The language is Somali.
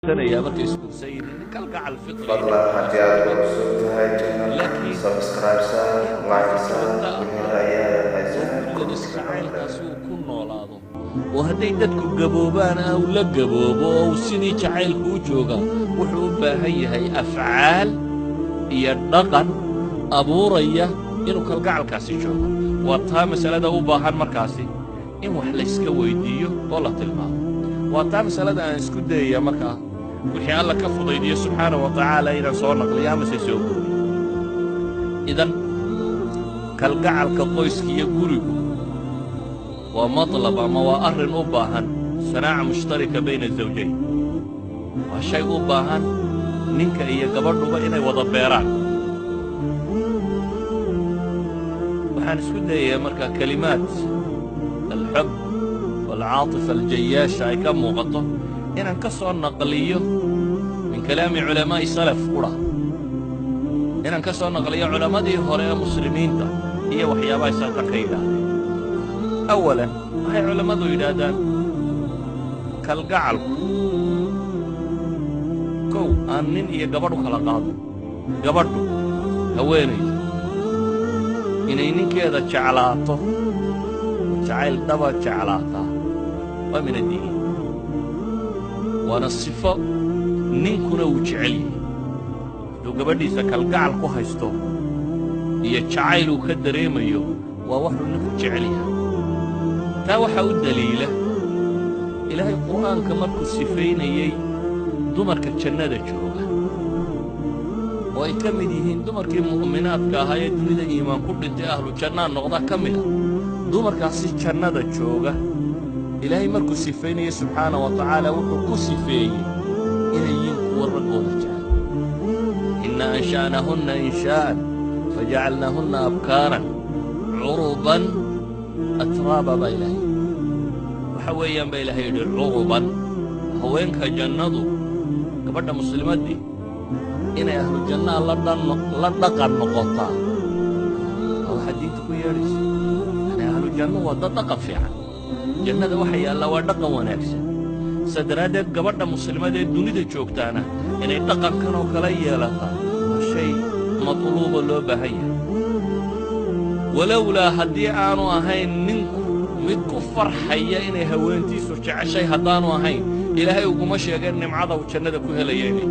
يا مركز اسكو سيدي كالقع على الفطري فضلا حتى وصلتها جنة سبسكرايب سار لايك سار كل السعيل كاسو كن نولاده وهدي ددكو غبوبان او لا غبوبو او سيدي جعيلكو جوغا wuxuu u baahan yahay afcaal iyo dhaqan abuuraya inuu kalgacalkaasi joogo waa taa masalada u baahan markaasi in wax la iska weydiiyo oo la tilmaamo waa taa masalada aan isku dayaya markaa wixii alla ka fudaydiyo subxaanahu wa tacaala inaan soo naqliyo ama se soo koobiyo idan kalgacalka qoyska iyo gurigu waa matlab ama waa arrin u baahan sanaaca mushtarika bayna zawjayn waa shay u baahan ninka iyo gabadhuba inay wada beeraan waxaan isku dayayaa markaa kalimaad alxub walcaatifa aljayaasha ay ka muuqato inaan ka soo naqliyo min kalaami culamaa'i salaf qura inaan ka soo naqliyo culammadii hore ee muslimiinta iyo waxyaabaha isaga ka yidhaahdeen awalan waxay culammadu yidhaahdaan kalgacalku kow aan nin iyo gabadhu kala qaado gabadhu haweenayda inay ninkeeda jeclaato jacayl dhaba jeclaataa waa min addiin waana sifo ninkuna uu jecel yahay hadduu gabadhiisa kalgacal ku haysto iyo jacayl uu ka dareemayo waa waxuu ninku jecel yahay taa waxaa u daliila ilaahay qur'aanka markuu sifaynayey dumarka jannada jooga oo ay ka mid yihiin dumarkii mu'minaadka ahaa ee dunida iimaan ku dhintay ahlu jannaa noqda ka mid ah dumarkaasi jannada jooga ilaahay markuu sifaynayey subxaana wa tacaala wuxuu ku sifeeyey inay yihiin kuwa raggooda jecel inna ansha'nahunna inshaa'an fajacalnaahunna abkaaran curuban atraaba baa ilaahay waxa weeyaan baa ilaahay yidhi curuban haweenka jannadu gabadha muslimaddii inay ahlu jannaa la dhaqan noqotaa waa waxaa diinta ku yeedhaysa yani ahlu janno waa dad dhaqan fiican jannada waxa yaallaa waa dhaqan wanaagsan saa daraaddeed gabadha muslimadee dunida joogtaana inay dhaqankan oo kala yeelataa waa shay matluuba loo baahan yahay walowlaa haddii aanu ahayn ninku mid ku farxaya inay haweentiisu jeceshay haddaanu ahayn ilaahay uguma sheegeen nimcada uu jannada ku helaya inay